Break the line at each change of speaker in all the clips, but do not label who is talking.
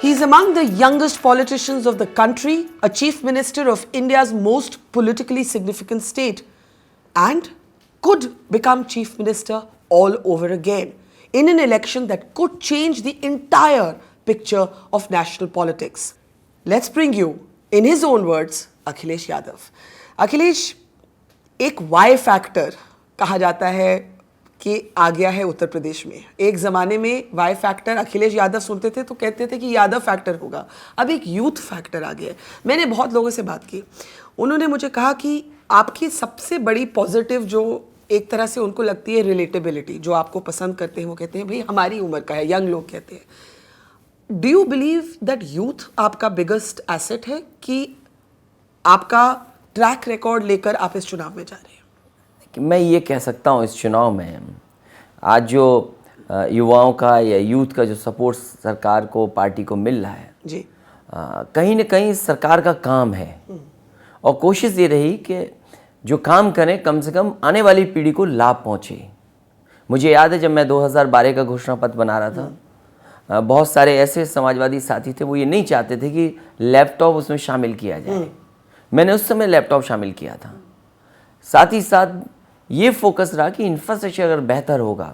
He's among the youngest politicians of the country, a chief minister of India's most politically significant state, and could become chief minister all over again in an election that could change the entire picture of national politics. Let's bring you, in his own words, Akhilesh Yadav. Akhilesh, एक Y factor कहा जाता है कि आ गया है उत्तर प्रदेश में। एक ज़माने में वाई फैक्टर अखिलेश यादव सुनते थे तो कहते थे कि यादव फैक्टर होगा। अब एक यूथ फैक्टर आ गया है। मैंने बहुत लोगों से बात की, उन्होंने मुझे कहा कि आपकी सबसे बड़ी पॉजिटिव जो एक तरह से उनको लगती है रिलेटेबिलिटी, जो आपको पसंद करते हैं वो कहते हैं भाई हमारी उम्र का है, यंग लोग कहते हैं। Do you believe that youth आपका बिगेस्ट एसेट है कि आपका ट्रैक रिकॉर्ड लेकर आप इस चुनाव में जा रहे हैं?
मैं ये कह सकता हूँ इस चुनाव में आज जो युवाओं का या यूथ का जो सपोर्ट सरकार को, पार्टी को मिल रहा है
जी,
कहीं ना कहीं सरकार का काम है और कोशिश ये रही कि जो काम करें कम से कम आने वाली पीढ़ी को लाभ पहुँचे। मुझे याद है जब मैं 2012 का घोषणा पत्र बना रहा था, बहुत सारे ऐसे समाजवादी साथी थे वो ये नहीं चाहते थे कि लैपटॉप उसमें शामिल किया जाए। मैंने उस समय लैपटॉप शामिल किया था। साथ ही साथ ये फोकस रहा कि इंफ्रास्ट्रक्चर अगर बेहतर होगा,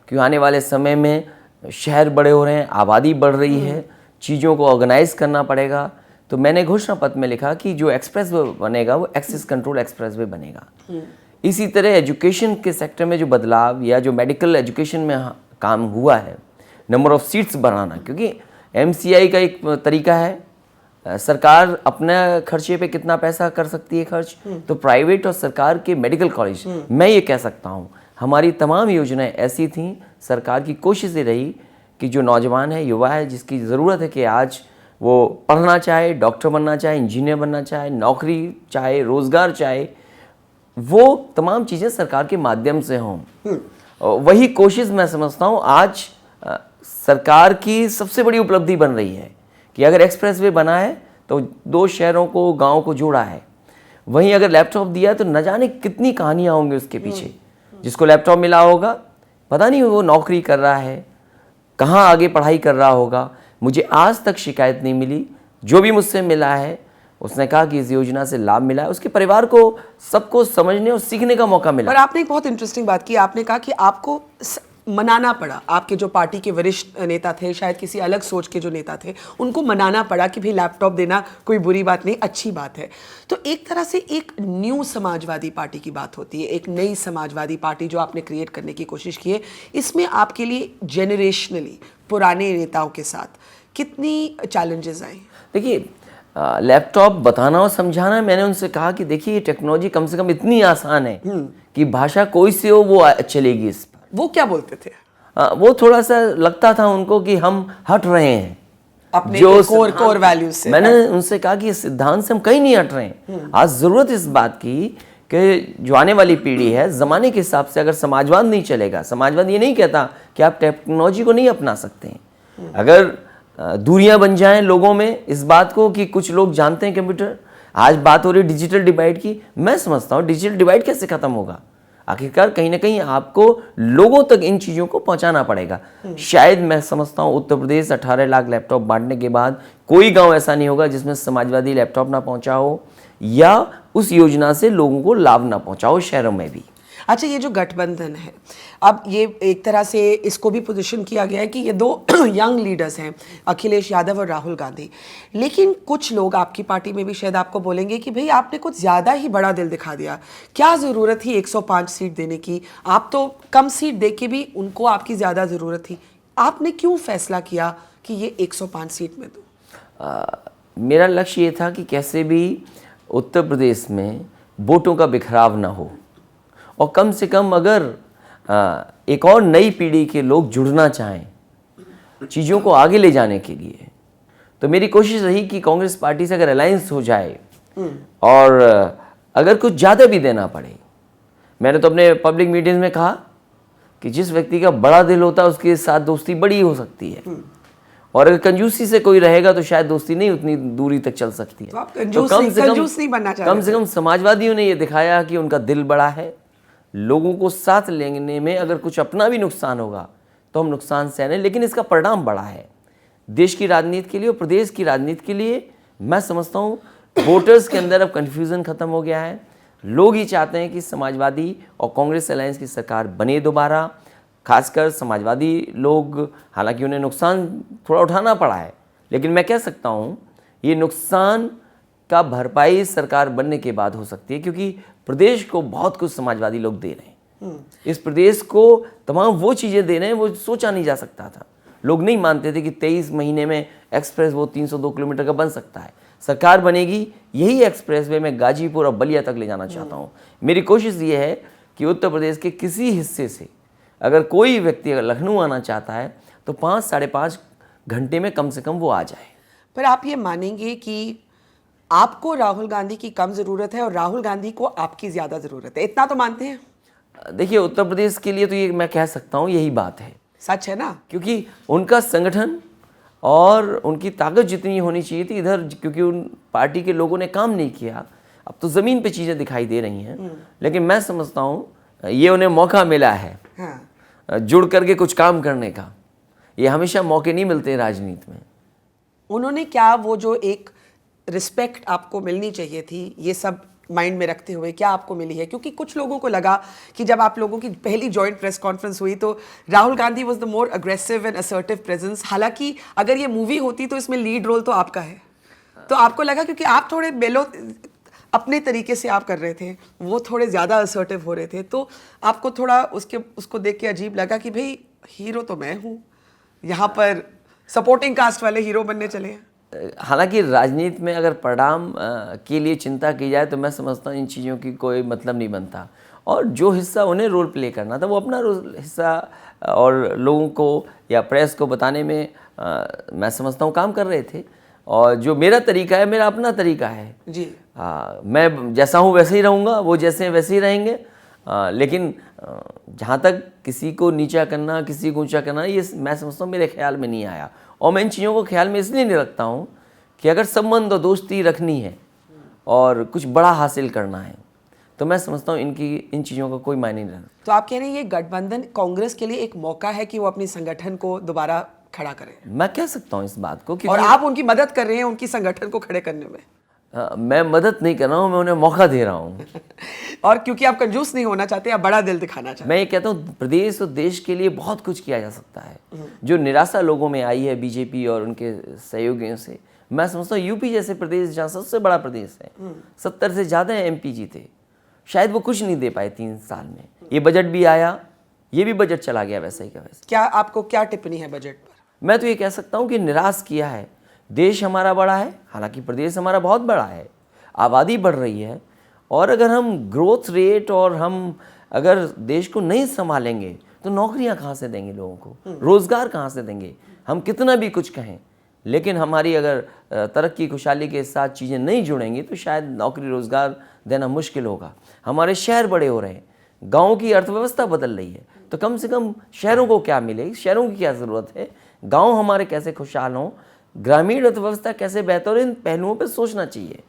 क्योंकि आने वाले समय में शहर बड़े हो रहे हैं, आबादी बढ़ रही है, चीज़ों को ऑर्गेनाइज करना पड़ेगा। तो मैंने घोषणा पत्र में लिखा कि जो एक्सप्रेस वे बनेगा वो एक्सेस कंट्रोल एक्सप्रेस वे बनेगा। इसी तरह एजुकेशन के सेक्टर में जो बदलाव या जो मेडिकल एजुकेशन में काम हुआ है, नंबर ऑफ सीट्स बढ़ाना, क्योंकि MCI का एक तरीका है, सरकार अपने खर्चे पे कितना पैसा कर सकती है खर्च, तो प्राइवेट और सरकार के मेडिकल कॉलेज, मैं ये कह सकता हूँ हमारी तमाम योजनाएं ऐसी थीं। सरकार की कोशिश ये रही कि जो नौजवान है, युवा है, जिसकी ज़रूरत है कि आज वो पढ़ना चाहे, डॉक्टर बनना चाहे, इंजीनियर बनना चाहे, नौकरी चाहे, रोज़गार चाहे, वो तमाम चीज़ें सरकार के माध्यम से हों। वही कोशिश मैं समझता हूँ आज सरकार की सबसे बड़ी उपलब्धि बन रही है कि अगर एक्सप्रेस वे बना है तो 2 शहरों को, गाँव को जोड़ा है। वहीं अगर लैपटॉप दिया है तो न जाने कितनी कहानियाँ होंगी उसके पीछे। जिसको लैपटॉप मिला होगा पता नहीं वो नौकरी कर रहा है, कहाँ आगे पढ़ाई कर रहा होगा। मुझे आज तक शिकायत नहीं मिली। जो भी मुझसे मिला है उसने कहा कि इस योजना से लाभ मिला है, उसके परिवार को सबको समझने और सीखने का मौका मिला।
पर आपने एक बहुत इंटरेस्टिंग बात की, आपने कहा कि आपको मनाना पड़ा, आपके जो पार्टी के वरिष्ठ नेता थे, शायद किसी अलग सोच के जो नेता थे, उनको मनाना पड़ा कि भाई लैपटॉप देना कोई बुरी बात नहीं, अच्छी बात है। तो एक तरह से एक न्यू समाजवादी पार्टी की बात होती है, एक नई समाजवादी पार्टी जो आपने क्रिएट करने की कोशिश की है। इसमें आपके लिए जेनरेशनली पुराने नेताओं के साथ कितनी चैलेंजेस आए? देखिए,
लैपटॉप बताना और समझाना, मैंने उनसे कहा कि देखिए ये टेक्नोलॉजी कम से कम इतनी आसान है कि भाषा कोई से हो वो चलेगी इस पर।
वो क्या बोलते थे?
वो थोड़ा सा लगता था उनको कि हम हट रहे हैं
अपने जो कोर वैल्यूज से।
मैंने उनसे कहा कि इस सिद्धांत से हम कहीं नहीं हट रहे हैं। आज जरूरत इस बात की कि जो आने वाली पीढ़ी है, जमाने के हिसाब से अगर समाजवाद नहीं चलेगा, समाजवाद ये नहीं कहता कि आप टेक्नोलॉजी को नहीं अपना सकते हैं। अगर दूरियां बन जाएं लोगों में इस बात को कि कुछ लोग जानते हैं कंप्यूटर, आज बात हो रही है डिजिटल डिवाइड की, मैं समझता हूँ डिजिटल डिवाइड कैसे खत्म होगा? आखिरकार कहीं ना कहीं आपको लोगों तक इन चीज़ों को पहुंचाना पड़ेगा। शायद मैं समझता हूँ उत्तर प्रदेश 18 लाख लैपटॉप बांटने के बाद कोई गांव ऐसा नहीं होगा जिसमें समाजवादी लैपटॉप ना पहुंचा हो या उस योजना से लोगों को लाभ ना पहुंचा हो, शहरों में भी।
अच्छा, ये जो गठबंधन है, अब ये एक तरह से इसको भी पोजीशन किया गया है कि ये 2 यंग लीडर्स हैं, अखिलेश यादव और राहुल गांधी। लेकिन कुछ लोग आपकी पार्टी में भी शायद आपको बोलेंगे कि भाई आपने कुछ ज़्यादा ही बड़ा दिल दिखा दिया, क्या ज़रूरत थी 105 सीट देने की? आप तो कम सीट दे के भी उनको आपकी ज़्यादा ज़रूरत थी। आपने क्यों फैसला किया कि ये 105 सीट में दो?
मेरा लक्ष्य ये था कि कैसे भी उत्तर प्रदेश में वोटों का बिखराव ना हो और कम से कम अगर एक और नई पीढ़ी के लोग जुड़ना चाहें चीज़ों को आगे ले जाने के लिए, तो मेरी कोशिश रही कि कांग्रेस पार्टी से अगर अलायंस हो जाए और अगर कुछ ज़्यादा भी देना पड़े। मैंने तो अपने पब्लिक मीटिंग्स में कहा कि जिस व्यक्ति का बड़ा दिल होता है उसके साथ दोस्ती बड़ी हो सकती है, और अगर कंजूसी से कोई रहेगा तो शायद दोस्ती नहीं उतनी दूरी तक चल सकती है।
तो
कम से कम समाजवादियों ने ये दिखाया कि उनका दिल बड़ा है। लोगों को साथ लेने में अगर कुछ अपना भी नुकसान होगा तो हम नुकसान सहने, लेकिन इसका परिणाम बड़ा है। देश की राजनीति के लिए और प्रदेश की राजनीति के लिए मैं समझता हूँ वोटर्स के अंदर अब कन्फ्यूज़न ख़त्म हो गया है। लोग ही चाहते हैं कि समाजवादी और कांग्रेस अलायंस की सरकार बने दोबारा। खासकर समाजवादी लोग, हालांकि उन्हें नुकसान थोड़ा उठाना पड़ा है, लेकिन मैं कह सकता हूँ ये नुकसान का भरपाई सरकार बनने के बाद हो सकती है, क्योंकि प्रदेश को बहुत कुछ समाजवादी लोग दे रहे हैं। इस प्रदेश को तमाम वो चीज़ें दे रहे हैं वो सोचा नहीं जा सकता था। लोग नहीं मानते थे कि 23 महीने में एक्सप्रेस वो 302 किलोमीटर का बन सकता है। सरकार बनेगी, यही एक्सप्रेस वे मैं गाजीपुर और बलिया तक ले जाना चाहता हूँ। मेरी कोशिश ये है कि उत्तर प्रदेश के किसी हिस्से से अगर कोई व्यक्ति अगर लखनऊ आना चाहता है तो 5-5.5 घंटे में कम से कम वो आ जाए।
पर आप ये मानेंगे कि आपको राहुल गांधी की कम ज़रूरत है और राहुल गांधी को आपकी ज़्यादा ज़रूरत है, इतना तो मानते हैं?
देखिए, उत्तर प्रदेश के लिए तो ये मैं कह सकता हूँ यही बात है।
सच है ना?
क्योंकि उनका संगठन और उनकी ताकत जितनी होनी चाहिए थी इधर, क्योंकि उन पार्टी के लोगों ने काम नहीं किया। अब तो ज़मीन पे चीज़ें दिखाई दे रही हैं, लेकिन मैं समझता हूँ ये उन्हें मौका मिला है
हाँ।
जुड़ करके कुछ काम करने का। ये हमेशा मौके नहीं मिलते राजनीति में।
उन्होंने क्या वो जो एक रिस्पेक्ट आपको मिलनी चाहिए थी, ये सब माइंड में रखते हुए क्या आपको मिली है? क्योंकि कुछ लोगों को लगा कि जब आप लोगों की पहली जॉइंट प्रेस कॉन्फ्रेंस हुई तो Rahul Gandhi was the more aggressive and assertive presence. हालांकि अगर ये मूवी होती तो इसमें लीड रोल तो आपका है, तो आपको लगा क्योंकि आप थोड़े मेलो अपने तरीके से आप कर रहे थे, वो थोड़े ज़्यादा असर्टिव हो रहे थे, तो आपको थोड़ा उसको देख के अजीब लगा कि भाई हीरो तो मैं हूँ, यहाँ पर सपोर्टिंग कास्ट वाले हीरो बनने चले हैं।
हालांकि राजनीति में अगर परिणाम के लिए चिंता की जाए तो मैं समझता हूँ इन चीज़ों की कोई मतलब नहीं बनता। और जो हिस्सा उन्हें रोल प्ले करना था वो अपना हिस्सा और लोगों को या प्रेस को बताने में मैं समझता हूँ काम कर रहे थे। और जो मेरा तरीका है, मेरा अपना तरीका है
जी।
मैं जैसा हूँ वैसे ही रहूँगा, वो जैसे हैं वैसे ही रहेंगे। लेकिन जहाँ तक किसी को नीचा करना, किसी को ऊंचा करना, ये मैं समझता हूँ मेरे ख्याल में नहीं आया। और मैं इन चीज़ों को ख्याल में इसलिए नहीं रखता हूँ कि अगर संबंध और दोस्ती रखनी है और कुछ बड़ा हासिल करना है तो मैं समझता हूँ इन चीज़ों का कोई मायने नहीं रखता।
तो आप कह रहे हैं ये गठबंधन कांग्रेस के लिए एक मौका है कि वो अपने संगठन को दोबारा खड़ा करें?
मैं कह सकता हूँ इस बात को,
और आप उनकी मदद कर रहे हैं उनकी संगठन को खड़े करने में।
मैं मदद नहीं कर रहा हूँ, मैं उन्हें मौका दे रहा हूँ।
और क्योंकि आप कंजूस नहीं होना चाहते, आप बड़ा दिल दिखाना चाहते हैं।
मैं ये कहता हूँ प्रदेश और देश के लिए बहुत कुछ किया जा सकता है। जो निराशा लोगों में आई है बीजेपी और उनके सहयोगियों से, मैं समझता हूँ यूपी जैसे प्रदेश जहाँ सबसे बड़ा प्रदेश है, 70 से ज़्यादा एमपी जीते, शायद वो कुछ नहीं दे पाए 3 साल में। ये बजट भी आया, ये भी बजट चला गया वैसे ही का वैसे।
क्या आपको क्या टिप्पणी है बजट पर?
मैं तो ये कह सकता हूँ कि निराश किया है। देश हमारा बड़ा है, हालांकि प्रदेश हमारा बहुत बड़ा है, आबादी बढ़ रही है, और अगर हम ग्रोथ रेट और हम अगर देश को नहीं संभालेंगे तो नौकरियां कहाँ से देंगे लोगों को, रोज़गार कहाँ से देंगे? हम कितना भी कुछ कहें, लेकिन हमारी अगर तरक्की खुशहाली के साथ चीज़ें नहीं जुड़ेंगी तो शायद नौकरी रोज़गार देना मुश्किल होगा। हमारे शहर बड़े हो रहे हैं, गाँव की अर्थव्यवस्था बदल रही है, तो कम से कम शहरों को क्या मिले, शहरों की क्या ज़रूरत है, गाँव हमारे कैसे खुशहाल हों, ग्रामीण अर्थव्यवस्था कैसे बेहतर, इन पहलुओं पर सोचना चाहिए।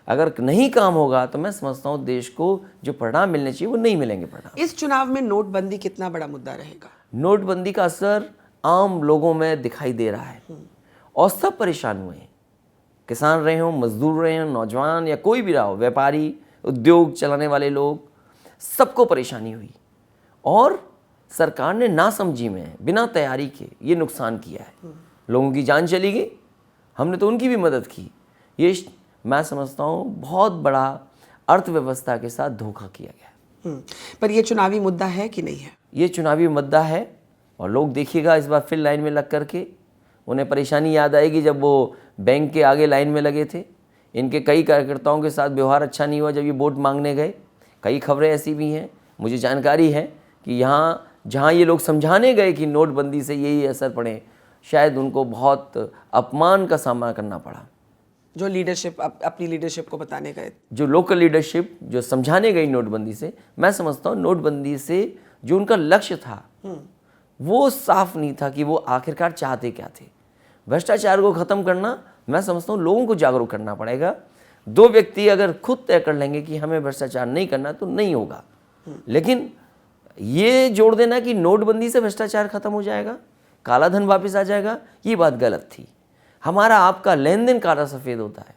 अगर नहीं काम होगा तो मैं समझता हूँ देश को जो परिणाम मिलने चाहिए वो नहीं मिलेंगे परिणाम।
इस चुनाव में नोटबंदी कितना बड़ा मुद्दा रहेगा?
नोटबंदी का असर आम लोगों में दिखाई दे रहा है और सब परेशान हुए हैं। किसान रहे हों, मजदूर रहे हों, नौजवान या कोई भी रहा हो, व्यापारी, उद्योग चलाने वाले लोग, सबको परेशानी हुई। और सरकार ने नासमझी में बिना तैयारी के ये नुकसान किया है। लोगों की जान चली गई, हमने तो उनकी भी मदद की। ये मैं समझता हूँ बहुत बड़ा अर्थव्यवस्था के साथ धोखा किया गया।
पर ये चुनावी मुद्दा है कि नहीं है?
ये चुनावी मुद्दा है और लोग देखिएगा इस बार फिर लाइन में लग करके उन्हें परेशानी याद आएगी जब वो बैंक के आगे लाइन में लगे थे। इनके कई कार्यकर्ताओं के साथ व्यवहार अच्छा नहीं हुआ जब ये वोट मांगने गए। कई खबरें ऐसी भी हैं, मुझे जानकारी है कि यहाँ जहाँ ये लोग समझाने गए कि नोटबंदी से यही असर पड़े, शायद उनको बहुत अपमान का सामना करना पड़ा।
जो लीडरशिप अपनी लीडरशिप को बताने गए,
जो लोकल लीडरशिप जो समझाने गई नोटबंदी से, मैं समझता हूँ नोटबंदी से जो उनका लक्ष्य था वो साफ नहीं था कि वो आखिरकार चाहते क्या थे। भ्रष्टाचार को ख़त्म करना, मैं समझता हूँ लोगों को जागरूक करना पड़ेगा। 2 व्यक्ति अगर खुद तय कर लेंगे कि हमें भ्रष्टाचार नहीं करना तो नहीं होगा, लेकिन ये जोड़ देना कि नोटबंदी से भ्रष्टाचार खत्म हो जाएगा, काला धन वापस आ जाएगा, ये बात गलत थी। हमारा आपका लेन देन काला सफ़ेद होता है,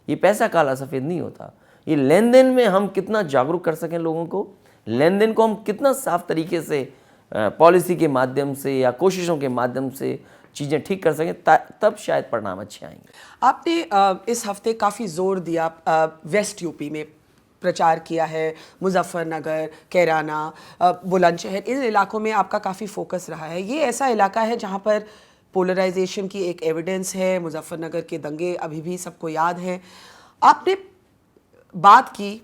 ये पैसा काला सफ़ेद नहीं होता। ये लेन देन में हम कितना जागरूक कर सकें लोगों को, लेन देन को हम कितना साफ तरीके से पॉलिसी के माध्यम से या कोशिशों के माध्यम से चीज़ें ठीक कर सकें, तब शायद परिणाम अच्छे आएंगे।
आपने इस हफ्ते काफ़ी जोर दिया वेस्ट यूपी में प्रचार किया है, मुजफ्फरनगर, कैराना, बुलंदशहर, इन इलाकों में आपका काफ़ी फोकस रहा है। ये ऐसा इलाका है जहाँ पर पोलराइजेशन की एक एविडेंस है। मुजफ्फरनगर के दंगे अभी भी सबको याद हैं। आपने बात की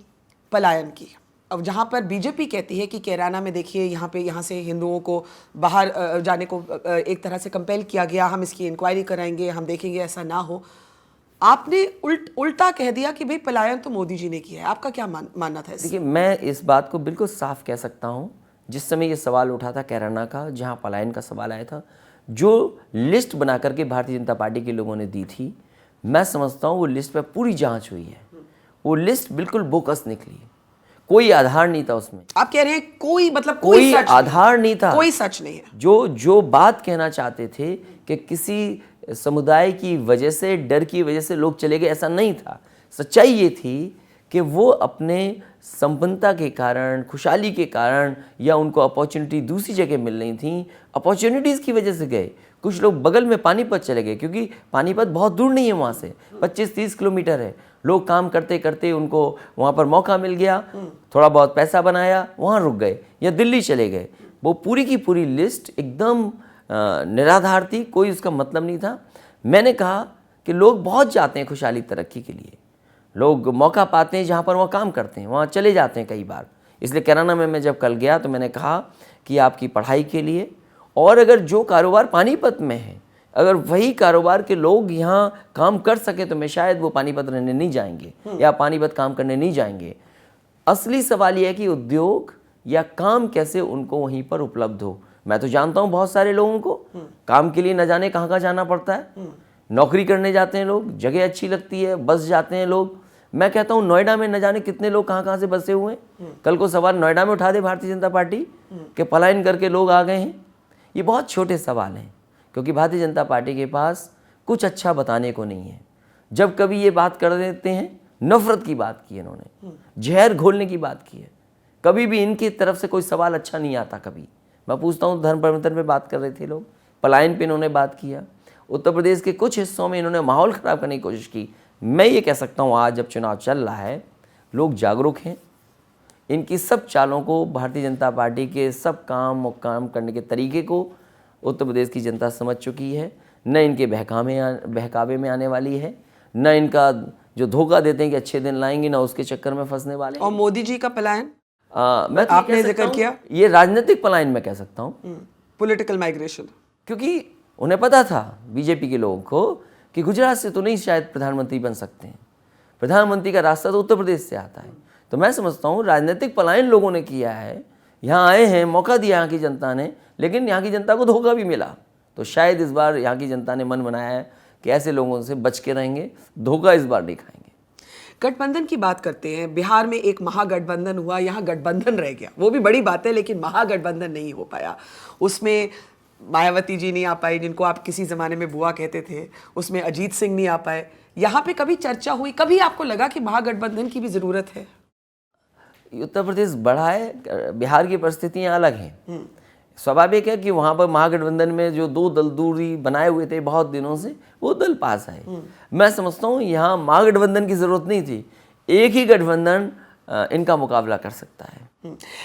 पलायन की, अब जहाँ पर बीजेपी कहती है कि कैराना में देखिए यहाँ से हिंदुओं को बाहर जाने को एक तरह से कंपेल किया गया, हम इसकी इंक्वायरी कराएंगे, हम देखेंगे ऐसा ना हो। आपने उल्टा कह दिया कि भाई पलायन तो मोदी जी ने किया है। आपका क्या मानना था इससे?
देखिए, मैं इस बात को बिल्कुल साफ कह सकता हूँ। जिस समय ये सवाल उठा था कैराना का, जहाँ पलायन का सवाल आया था, जो लिस्ट बना करके भारतीय जनता पार्टी के लोगों ने दी थी, मैं समझता हूँ वो लिस्ट पर पूरी जांच हुई है। वो लिस्ट बिल्कुल बोकस निकली, कोई आधार नहीं था उसमें।
आप कह रहे हैं कोई मतलब
कोई आधार नहीं था,
कोई सच नहीं है।
जो बात कहना चाहते थे कि किसी समुदाय की वजह से, डर की वजह से लोग चले गए, ऐसा नहीं था। सच्चाई ये थी कि वो अपने संपन्नता के कारण, खुशहाली के कारण, या उनको अपॉर्चुनिटी दूसरी जगह मिल रही थी, अपॉर्चुनिटीज़ की वजह से गए। कुछ लोग बगल में पानीपत चले गए, क्योंकि पानीपत बहुत दूर नहीं है, वहाँ से 25-30 किलोमीटर है। लोग काम करते करते उनको वहाँ पर मौका मिल गया, थोड़ा बहुत पैसा बनाया, वहाँ रुक गए या दिल्ली चले गए। वो पूरी की पूरी लिस्ट एकदम निराधार थी, कोई उसका मतलब नहीं था। मैंने कहा कि लोग बहुत जाते हैं खुशहाली तरक्की के लिए, लोग मौका पाते हैं जहाँ पर वह काम करते हैं, वहाँ चले जाते हैं कई बार। इसलिए कैराना में मैं जब कल गया तो मैंने कहा कि आपकी पढ़ाई के लिए, और अगर जो कारोबार पानीपत में है, अगर वही कारोबार के लोग यहाँ काम कर सके तो मैं शायद वो पानीपत रहने नहीं जाएंगे या पानीपत काम करने नहीं जाएंगे। असली सवाल यह है कि उद्योग या काम कैसे उनको वहीं पर उपलब्ध हो। मैं तो जानता हूँ बहुत सारे लोगों को काम के लिए न जाने कहाँ जाना पड़ता है, नौकरी करने जाते हैं लोग, जगह अच्छी लगती है, बस जाते हैं लोग। मैं कहता हूँ नोएडा में न जाने कितने लोग कहाँ से बसे हुए हैं। कल को सवाल नोएडा में उठा दे भारतीय जनता पार्टी के पलायन करके लोग आ गए हैं। ये बहुत छोटे सवाल हैं, क्योंकि भारतीय जनता पार्टी के पास कुछ अच्छा बताने को नहीं है। जब कभी ये बात कर देते हैं, नफरत की बात की इन्होंने, जहर घोलने की बात की है। कभी भी इनकी तरफ से कोई सवाल अच्छा नहीं आता। कभी मैं पूछता हूँ, धर्म परिवर्तन पे बात कर रहे थे लोग, पलायन पे इन्होंने बात किया, उत्तर प्रदेश के कुछ हिस्सों में इन्होंने माहौल ख़राब करने की कोशिश की। मैं ये कह सकता हूँ, आज जब चुनाव चल रहा है, लोग जागरूक हैं। इनकी सब चालों को, भारतीय जनता पार्टी के सब काम करने के तरीके को उत्तर प्रदेश की जनता समझ चुकी है। न इनके बहकावे में आने वाली है, न इनका जो धोखा देते हैं कि अच्छे दिन लाएंगे, न उसके चक्कर में फंसने वाले।
और मोदी जी का पलायन
मैं तो
आपने जिक्र किया,
ये राजनीतिक पलायन मैं कह सकता हूँ,
पॉलिटिकल माइग्रेशन,
क्योंकि उन्हें पता था बीजेपी के लोगों को कि गुजरात से तो नहीं शायद प्रधानमंत्री बन सकते हैं, प्रधानमंत्री का रास्ता तो उत्तर प्रदेश से आता है। तो मैं समझता हूँ राजनीतिक पलायन लोगों ने किया है, यहाँ आए हैं, मौका दिया यहाँ की जनता ने, लेकिन यहाँ की जनता को धोखा भी मिला। तो शायद इस बार यहाँ की जनता ने मन बनाया है कि ऐसे लोगों से बच के रहेंगे, धोखा इस बार नहीं खाएंगे।
गठबंधन की बात करते हैं, बिहार में एक महागठबंधन हुआ, यहाँ गठबंधन रह गया, वो भी बड़ी बात है, लेकिन महागठबंधन नहीं हो पाया। उसमें मायावती जी नहीं आ पाई, जिनको आप किसी ज़माने में बुआ कहते थे, उसमें अजीत सिंह नहीं आ पाए। यहाँ पे कभी चर्चा हुई, कभी आपको लगा कि महागठबंधन की भी ज़रूरत है?
उत्तर प्रदेश बड़ा है, बिहार की परिस्थितियाँ अलग हैं। स्वाभाविक है कि वहाँ पर महागठबंधन में जो दो दल दूरी बनाए हुए थे बहुत दिनों से, वो दल पास आए। मैं समझता हूँ यहाँ महागठबंधन की ज़रूरत नहीं थी, एक ही गठबंधन इनका मुकाबला कर सकता है।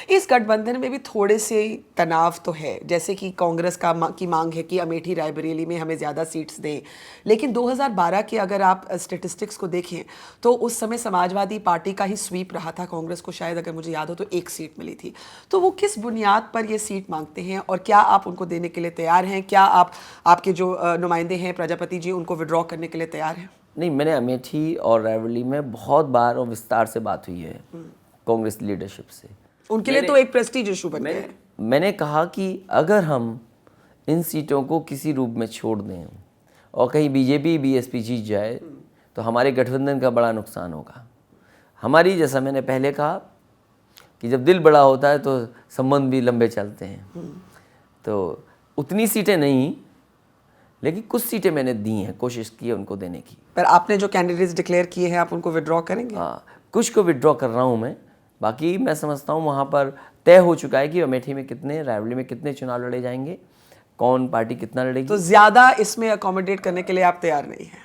इस गठबंधन में भी थोड़े से तनाव तो है, जैसे कि कांग्रेस की मांग है कि अमेठी रायबरेली में हमें ज़्यादा सीट्स दें, लेकिन 2012 के अगर आप स्टेटिस्टिक्स को देखें तो उस समय समाजवादी पार्टी का ही स्वीप रहा था। कांग्रेस को शायद, अगर मुझे याद हो, तो 1 सीट मिली थी। तो वो किस बुनियाद पर ये सीट मांगते हैं और क्या आप उनको देने के लिए तैयार हैं? क्या आपके जो नुमाइंदे हैं प्रजापति जी, उनको विड्रॉ करने के लिए तैयार हैं?
नहीं, मैंने अमेठी और रायबरेली में बहुत बार और विस्तार से बात हुई है कांग्रेस लीडरशिप से।
उनके लिए तो एक प्रेस्टीज इशू बन गया है।
मैंने कहा कि अगर हम इन सीटों को किसी रूप में छोड़ दें और कहीं बीजेपी बीएसपी जीत जाए तो हमारे गठबंधन का बड़ा नुकसान होगा। हमारी, जैसा मैंने पहले कहा कि जब दिल बड़ा होता है तो संबंध भी लंबे चलते हैं। तो उतनी सीटें नहीं, लेकिन कुछ सीटें मैंने दी हैं, कोशिश की है उनको देने की।
पर आपने जो कैंडिडेट्स डिक्लेयर किए हैं आप उनको विड्रॉ करेंगे?
हाँ, कुछ को विड्रॉ कर रहा हूँ मैं, बाकी मैं समझता हूँ वहाँ पर तय हो चुका है कि अमेठी में कितने, रायबरेली में कितने चुनाव लड़े जाएंगे, कौन पार्टी कितना लड़ेगी।
तो ज्यादा इसमें अकोमोडेट करने के लिए आप तैयार नहीं हैं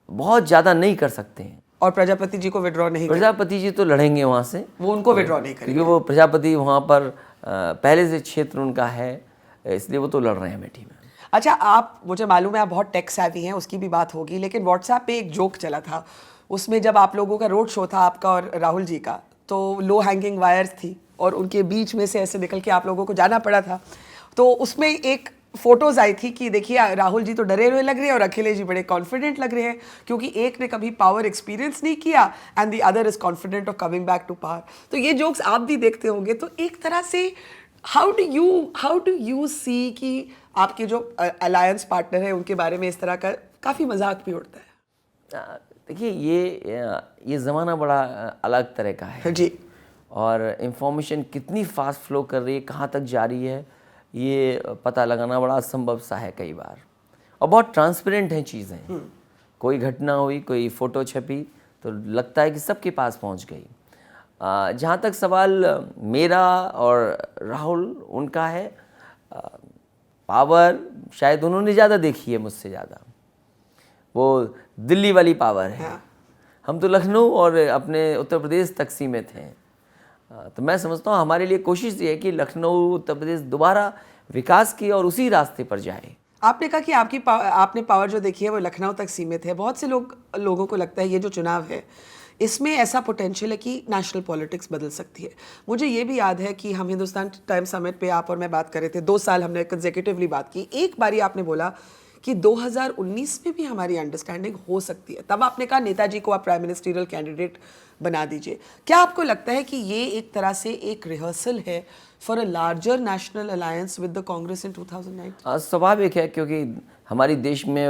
बहुत ज़्यादा नहीं कर सकते हैं।
और प्रजापति जी को विड्रॉ नहीं करेंगे?
प्रजापति जी तो लड़ेंगे वहाँ से,
वो उनको विड्रॉ नहीं करेंगे
क्योंकि वो प्रजापति वहाँ पर पहले से क्षेत्र उनका है, इसलिए वो तो लड़ रहे हैं अमेठी में।
अच्छा, आप, मुझे मालूम है आप बहुत टेक savvy हैं, उसकी भी बात होगी, लेकिन व्हाट्सएप पे एक जोक चला था, उसमें जब आप लोगों का रोड शो था आपका और राहुल जी का, तो लो हैंगिंग वायर्स थी और उनके बीच में से ऐसे निकल के आप लोगों को जाना पड़ा था। तो उसमें एक फोटोज आई थी कि देखिए राहुल जी तो डरे हुए लग रहे हैं और अखिलेश जी बड़े कॉन्फिडेंट लग रहे हैं, क्योंकि एक ने कभी पावर एक्सपीरियंस नहीं किया and the other is confident of coming back to power. तो ये जोक्स आप भी देखते होंगे, तो एक तरह से हाउ डू यू सी कि आपके जो अलायंस पार्टनर है उनके बारे में इस तरह का काफ़ी मजाक भी उड़ता है?
देखिए ये ज़माना बड़ा अलग तरह का है
जी,
और इंफॉर्मेशन कितनी फास्ट फ्लो कर रही है, कहाँ तक जा रही है, ये पता लगाना बड़ा असंभव सा है कई बार, और बहुत ट्रांसपेरेंट हैं चीज़ें। कोई घटना हुई, कोई फ़ोटो छपी तो लगता है कि सबके पास पहुंच गई। जहाँ तक सवाल मेरा और राहुल उनका है, पावर शायद उन्होंने ज़्यादा देखी है मुझसे ज़्यादा, वो दिल्ली वाली पावर है।
हाँ।
हम तो लखनऊ और अपने उत्तर प्रदेश तक सीमित हैं। तो मैं समझता हूँ हमारे लिए कोशिश ये है कि लखनऊ उत्तर प्रदेश दोबारा विकास की और उसी रास्ते पर जाए।
आपने कहा कि आपने पावर जो देखी है वो लखनऊ तक सीमित है। बहुत से लोगों को लगता है ये जो चुनाव है इसमें ऐसा पोटेंशियल है कि नेशनल पॉलिटिक्स बदल सकती है। मुझे ये भी याद है कि हम हिंदुस्तान टाइम समिट पे आप और मैं बात कर रहे थे, 2 साल हमने कंसेक्यूटिवली बात की। एक बारी आपने बोला कि 2019 में भी हमारी अंडरस्टैंडिंग हो सकती है, तब आपने कहा नेताजी को आप प्राइम मिनिस्ट्रियल कैंडिडेट बना दीजिए। क्या आपको लगता है कि ये एक तरह से एक रिहर्सल है for a larger national alliance with the Congress in 2019?
स्वाभाविक है, क्योंकि हमारी देश में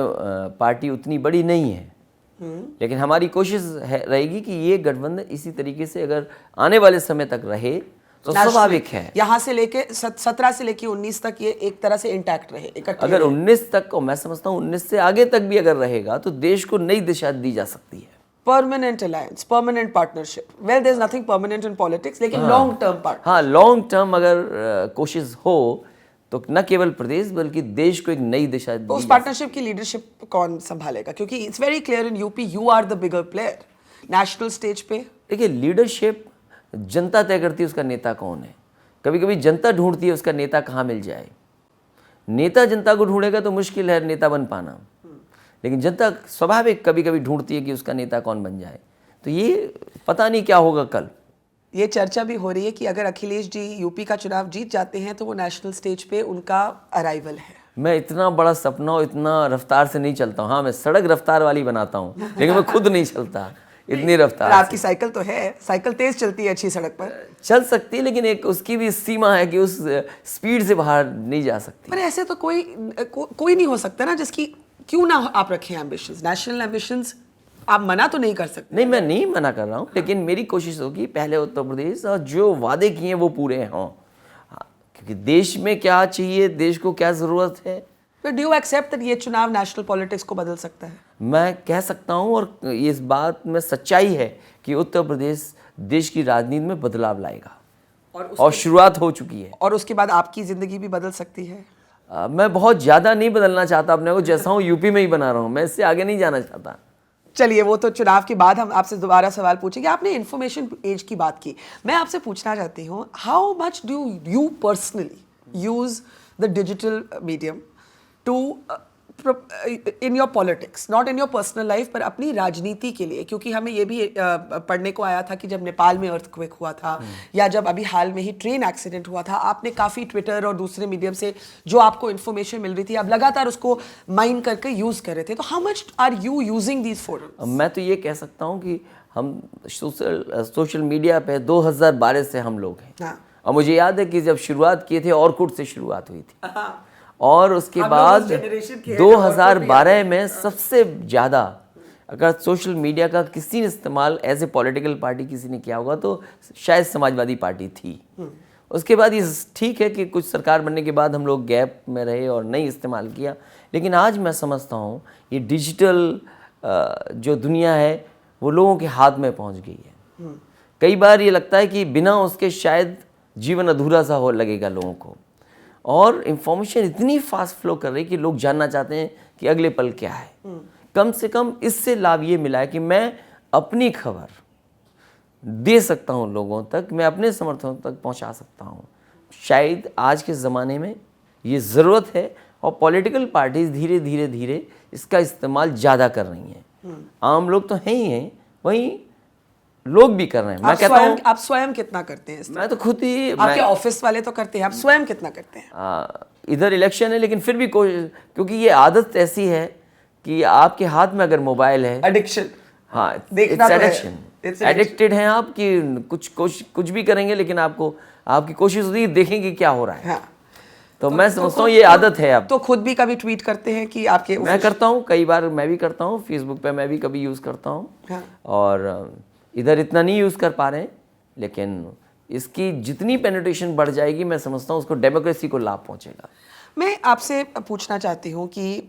पार्टी उतनी बड़ी नहीं है, लेकिन हमारी कोशिश रहेगी कि ये गठबंधन इसी तरीके से अगर आने वाले समय तक रहे तो स्वाभाविक है।
यहाँ से लेके 17 से लेके 19 तक ये एक तरह से इंटैक्ट रहे, इकट्ठे
अगर 19 तक, और मैं समझता हूँ 19 से आगे तक भी अगर रहेगा तो देश को नई दिशा दी जा सकती है।
Permanent alliance, permanent partnership, well there is nothing permanent in politics, लेकिन लॉन्ग टर्म पार्टनर।
हाँ, लॉन्ग टर्म अगर कोशिश हो तो न केवल प्रदेश बल्कि देश को एक नई दिशा दी।
तो उस पार्टनरशिप की लीडरशिप कौन संभालेगा? क्योंकि it's very clear in UP you are the bigger player national stage पे।
देखिए, लीडरशिप जनता तय करती है उसका नेता कौन है। कभी कभी जनता ढूंढती है उसका नेता कहाँ मिल जाए। नेता जनता को ढूंढेगा तो मुश्किल है नेता बन पाना, लेकिन जनता स्वाभाविक कभी कभी ढूंढती है कि उसका नेता कौन बन जाए। तो ये पता नहीं क्या होगा कल।
ये चर्चा भी हो रही है कि अगर अखिलेश जी यूपी का चुनाव जीत जाते हैं तो वो नेशनल स्टेज पे उनका अराइवल है।
मैं इतना बड़ा सपना और इतना रफ्तार से नहीं चलता हूँ। हाँ, मैं सड़क रफ्तार वाली बनाता हूँ, लेकिन मैं खुद नहीं चलता इतनी रफ्तार।
आपकी साइकिल तो है, साइकिल तेज चलती है अच्छी सड़क पर,
चल सकती है, लेकिन एक उसकी भी सीमा है कि उस स्पीड से बाहर नहीं जा सकती।
पर ऐसे तो कोई नहीं हो सकता ना जिसकी, क्यों ना आप रखें एम्बिशंस, नेशनल एम्बिशंस, आप मना तो नहीं कर सकते।
नहीं, मैं नहीं मना कर रहा हूँ, लेकिन मेरी कोशिश होगी पहले उत्तर प्रदेश और जो वादे किए हैं वो पूरे हों। क्योंकि देश में क्या चाहिए, देश को क्या ज़रूरत है।
तो डू यू एक्सेप्ट दैट ये चुनाव नेशनल पॉलिटिक्स को बदल सकता है?
मैं कह सकता हूँ, और इस बात में सच्चाई है कि उत्तर प्रदेश देश की राजनीति में बदलाव लाएगा, और शुरुआत हो चुकी है।
और उसके बाद आपकी ज़िंदगी भी बदल सकती है।
मैं बहुत ज़्यादा नहीं बदलना चाहता अपने को, जैसा हूँ यूपी में ही बना रहा हूँ, मैं इससे आगे नहीं जाना चाहता।
चलिए, वो तो चुनाव के बाद हम आपसे दोबारा सवाल पूछेंगे। आपने इन्फॉर्मेशन एज की बात की, मैं आपसे पूछना चाहती हूँ, how much do you personally use the digital medium to in your politics, not in your personal life, पर अपनी राजनीति के लिए? क्योंकि हमें ये भी पढ़ने को आया था कि जब नेपाल में अर्थक्वेक हुआ था या जब अभी हाल में ही ट्रेन एक्सीडेंट हुआ था, आपने काफ़ी ट्विटर और दूसरे मीडियम से जो आपको इन्फॉर्मेशन मिल रही थी आप लगातार उसको माइन करके यूज़ कर रहे थे। तो how much are you using these forums?
मैं तो ये कह सकता हूँ कि हम सोशल मीडिया पे 2012 से हम लोग हैं।
हाँ।
और मुझे याद है कि जब शुरुआत किए थे ऑर्कुट से शुरुआत हुई थी, और उसके बाद 2012 में सबसे ज़्यादा अगर सोशल मीडिया का किसी ने इस्तेमाल एज ए पॉलिटिकल पार्टी किसी ने किया होगा तो शायद समाजवादी पार्टी थी। उसके बाद ये ठीक है कि कुछ सरकार बनने के बाद हम लोग गैप में रहे और नहीं इस्तेमाल किया, लेकिन आज मैं समझता हूँ ये डिजिटल जो दुनिया है वो लोगों के हाथ में पहुँच गई है। कई बार ये लगता है कि बिना उसके शायद जीवन अधूरा सा हो लगेगा लोगों को, और इन्फॉर्मेशन इतनी फास्ट फ्लो कर रही है कि लोग जानना चाहते हैं कि अगले पल क्या है। कम से कम इससे लाभ ये मिला है कि मैं अपनी खबर दे सकता हूँ लोगों तक, मैं अपने समर्थकों तक पहुँचा सकता हूँ। शायद आज के ज़माने में ये ज़रूरत है और पॉलिटिकल पार्टीज धीरे धीरे धीरे इसका इस्तेमाल ज़्यादा कर रही हैं। आम लोग तो हैं ही हैं, वहीं लोग भी कर रहे हैं। मैं कहता हूँ
आप स्वयं कितना करते हैं
मैं तो खुद ही
आपके ऑफिस वाले तो करते हैं, आप स्वयं कितना करते हैं?
इधर इलेक्शन है लेकिन फिर भी क्योंकि ये आदत ऐसी है कि आपके हाथ में अगर मोबाइल है,
एडिक्शन,
हाँ,
देखना तो है।
एडिक्शन, एडिक्टेड हैं आप कि कुछ भी करेंगे, लेकिन आपकी कोशिश होती है देखेंगे क्या हो रहा है।
हाँ।
तो मैं समझता हूँ ये आदत है अब।
तो खुद भी कभी ट्वीट करते हैं कि आपके
मैं करता हूँ, कई बार मैं भी करता हूँ, फेसबुक पे मैं भी कभी यूज़ करता हूँ।
हाँ।
और इधर इतना नहीं यूज़ कर पा रहे हैं, लेकिन इसकी जितनी पेनिट्रेशन बढ़ जाएगी मैं समझता हूँ उसको डेमोक्रेसी को लाभ पहुँचेगा।
मैं आपसे पूछना चाहती हूँ कि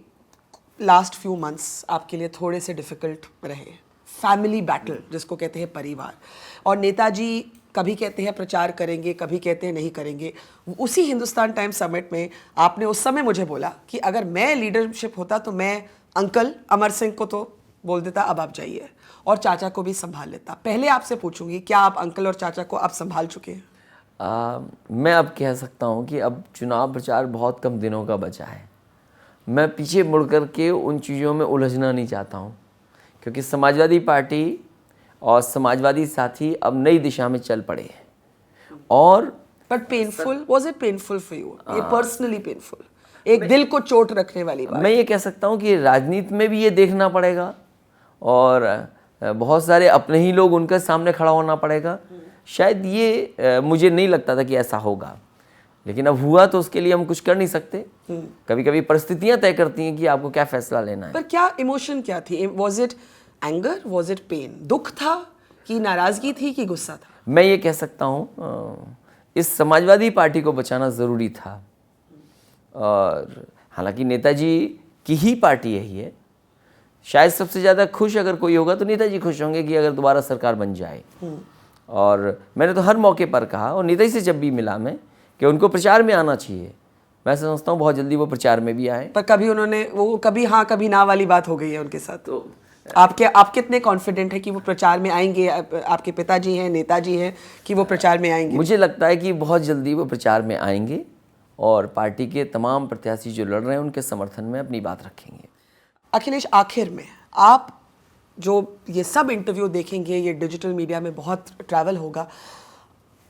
लास्ट फ्यू मंथ्स आपके लिए थोड़े से डिफ़िकल्ट रहे, फैमिली बैटल जिसको कहते हैं परिवार, और नेताजी कभी कहते हैं प्रचार करेंगे, कभी कहते हैं नहीं करेंगे। उसी हिंदुस्तान टाइम्स समिट में आपने उस समय मुझे बोला कि अगर मैं लीडरशिप होता तो मैं अंकल अमर सिंह को तो बोल देता अब आप जाइए, और चाचा को भी संभाल लेता। पहले आपसे पूछूंगी, क्या आप अंकल और चाचा को अब संभाल चुके हैं?
मैं अब कह सकता हूँ कि अब चुनाव प्रचार बहुत कम दिनों का बचा है। मैं पीछे मुड़ कर के उन चीज़ों में उलझना नहीं चाहता हूँ, क्योंकि समाजवादी पार्टी और समाजवादी साथी अब नई दिशा में चल पड़े हैं। और
but painful, was it painful for you? ये पर्सनली पेनफुल, एक दिल को चोट रखने वाली बात।
मैं ये कह सकता हूँ कि राजनीति में भी ये देखना पड़ेगा, और बहुत सारे अपने ही लोग उनके सामने खड़ा होना पड़ेगा। शायद ये मुझे नहीं लगता था कि ऐसा होगा, लेकिन अब हुआ तो उसके लिए हम कुछ कर नहीं सकते। कभी कभी परिस्थितियां तय करती हैं कि आपको क्या फैसला लेना है।
पर क्या इमोशन क्या थी? Was it anger, was it pain? दुख था कि नाराजगी थी कि गुस्सा था?
मैं ये कह सकता हूँ इस समाजवादी पार्टी को बचाना ज़रूरी था, और हालांकि नेताजी की ही पार्टी यही है। शायद सबसे ज़्यादा खुश अगर कोई होगा तो नेताजी खुश होंगे कि अगर दोबारा सरकार बन जाए। और मैंने तो हर मौके पर कहा, और नेताजी से जब भी मिला मैं, कि उनको प्रचार में आना चाहिए। मैं समझता हूँ बहुत जल्दी वो प्रचार में भी आए।
पर कभी उन्होंने वो कभी हाँ कभी ना वाली बात हो गई है उनके साथ। तो आप कितने कॉन्फिडेंट है कि वो प्रचार में आएंगे? आपके पिताजी हैं, नेताजी हैं, कि वो प्रचार में आएंगे?
मुझे लगता है कि बहुत जल्दी वो प्रचार में आएंगे और पार्टी के तमाम प्रत्याशी जो लड़ रहे हैं उनके समर्थन में अपनी बात रखेंगे।
अखिलेश, आखिर में आप जो ये सब इंटरव्यू देखेंगे, ये डिजिटल मीडिया में बहुत ट्रैवल होगा,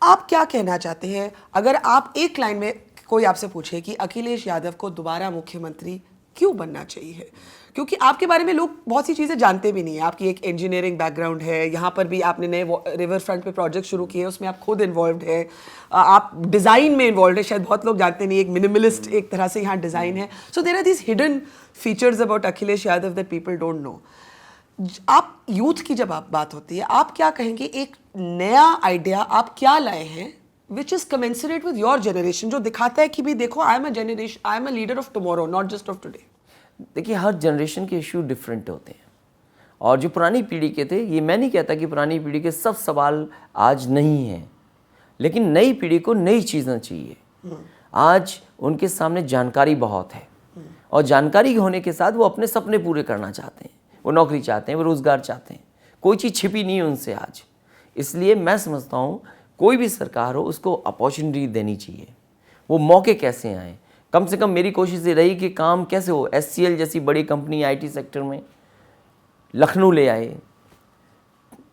आप क्या कहना चाहते हैं? अगर आप एक लाइन में कोई आपसे पूछे कि अखिलेश यादव को दोबारा मुख्यमंत्री क्यों बनना चाहिए, क्योंकि आपके बारे में लोग बहुत सी चीज़ें जानते भी नहीं है। आपकी एक इंजीनियरिंग बैकग्राउंड है, यहाँ पर भी आपने नए रिवर फ्रंट पे प्रोजेक्ट शुरू किए, उसमें आप खुद इन्वॉल्व है, आप डिज़ाइन में इन्वॉल्व है, शायद बहुत लोग जानते नहीं, एक मिनिमलिस्ट एक तरह से यहाँ डिज़ाइन है। So there are these hidden features about Akhilesh Yadav that people don't know. आप यूथ की जब आप बात होती है, आप क्या कहेंगे, एक नया आइडिया आप क्या लाए हैं which is commensurate with your generation, जो दिखाता है कि भी देखो I am a generation, I am a leader of tomorrow, not just of today?
देखिए, हर जनरेशन के इशू डिफरेंट होते हैं, और जो पुरानी पीढ़ी के थे, ये मैं नहीं कहता कि पुरानी पीढ़ी के सब सवाल आज नहीं हैं, लेकिन नई पीढ़ी को नई चीज़ें चाहिए। आज उनके सामने जानकारी बहुत है, और जानकारी होने के साथ वो अपने सपने पूरे करना चाहते हैं, वो नौकरी चाहते हैं, वो रोज़गार चाहते हैं, कोई चीज़ छिपी नहीं है उनसे आज। इसलिए मैं समझता हूँ कोई भी सरकार हो उसको अपॉर्चुनिटी देनी चाहिए। वो मौके कैसे आएँ, कम से कम मेरी कोशिश ये रही कि काम कैसे हो। SCL जैसी बड़ी कंपनी IT सेक्टर में लखनऊ ले आए,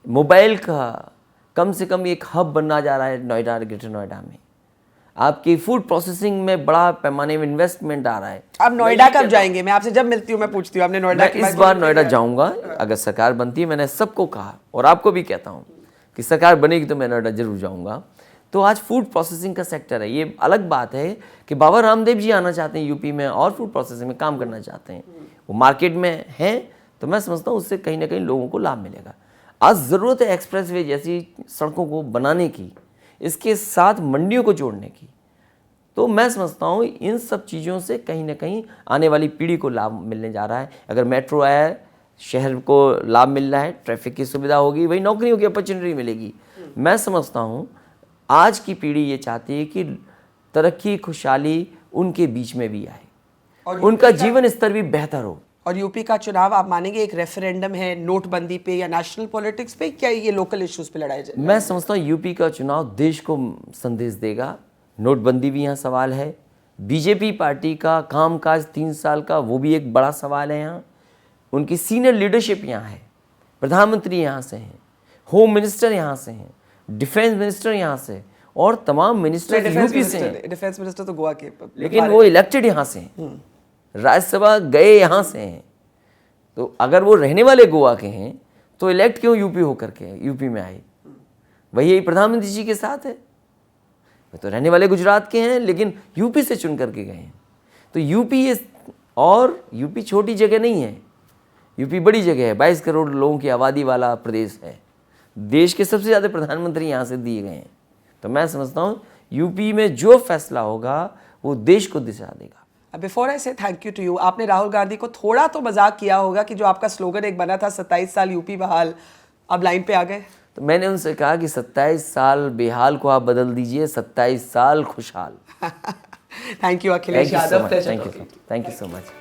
मोबाइल का कम से कम एक हब बनना जा रहा है नोएडा, ग्रेटर नोएडा में। आपकी फूड प्रोसेसिंग में बड़ा पैमाने में इन्वेस्टमेंट आ रहा है।
अब नोएडा कब जाएंगे? मैं आपसे जब मिलती हूँ मैं पूछती हूँ, आपने नोएडा की
इस बार नोएडा जाऊंगा अगर सरकार बनती है। मैंने सबको कहा और आपको भी कहता हूँ कि सरकार बनेगी तो मैं नोएडा जरूर जाऊंगा। तो आज फूड प्रोसेसिंग का सेक्टर है। ये अलग बात है कि बाबा रामदेव जी आना चाहते हैं यूपी में और फूड प्रोसेसिंग में काम करना चाहते हैं, वो मार्केट में हैं, तो मैं समझता हूँ उससे कहीं ना कहीं लोगों को लाभ मिलेगा। आज ज़रूरत है एक्सप्रेसवे जैसी सड़कों को बनाने की, इसके साथ मंडियों को जोड़ने की। तो मैं समझता हूँ इन सब चीज़ों से कहीं ना कहीं आने वाली पीढ़ी को लाभ मिलने जा रहा है। अगर मेट्रो आया है, शहर को लाभ मिल रहा है, ट्रैफिक की सुविधा होगी, वही नौकरियों की अपॉर्चुनिटी मिलेगी। मैं समझता हूँ आज की पीढ़ी ये चाहती है कि तरक्की खुशहाली उनके बीच में भी आए
और
उनका जीवन स्तर भी बेहतर हो।
और यूपी का चुनाव आप मानेंगे एक रेफरेंडम है नोटबंदी पे या नेशनल पॉलिटिक्स पे, क्या ये लोकल इश्यूज पे लड़ाई जाए?
मैं समझता हूँ यूपी का चुनाव देश को संदेश देगा। नोटबंदी भी यहाँ सवाल है, बीजेपी पार्टी का कामकाज 3 साल का वो भी एक बड़ा सवाल है। यहाँ उनकी सीनियर लीडरशिप यहाँ है, प्रधानमंत्री यहाँ से हैं, होम मिनिस्टर यहाँ से हैं, डिफेंस मिनिस्टर यहाँ से, और तमाम मिनिस्टर यूपी से हैं।
डिफेंस मिनिस्टर तो गोवा के,
लेकिन वो इलेक्टेड यहाँ से हैं, राज्यसभा गए यहाँ से हैं। तो अगर वो रहने वाले गोवा के हैं तो इलेक्ट क्यों यूपी होकर के यूपी में आए? वही प्रधानमंत्री जी के साथ है। वे तो रहने वाले गुजरात के हैं लेकिन यूपी से चुन करके गए हैं। तो यूपी और यूपी छोटी जगह नहीं है, यूपी बड़ी जगह है। 22 करोड़ लोगों की आबादी वाला प्रदेश है। देश के सबसे ज़्यादा प्रधानमंत्री यहाँ से दिए गए हैं। तो मैं समझता हूँ यूपी में जो फैसला होगा वो देश को दिशा देगा।
बिफोर आई से थैंक यू टू यू, आपने राहुल गांधी को थोड़ा तो मजाक किया होगा कि जो आपका स्लोगन एक बना था 27 साल यूपी बहाल, अब लाइन पे आ गए।
तो मैंने उनसे कहा कि 27 साल बेहाल को आप बदल दीजिए 27 साल खुशहाल।
Thank you Akhilesh Yadav.
Thank you so much.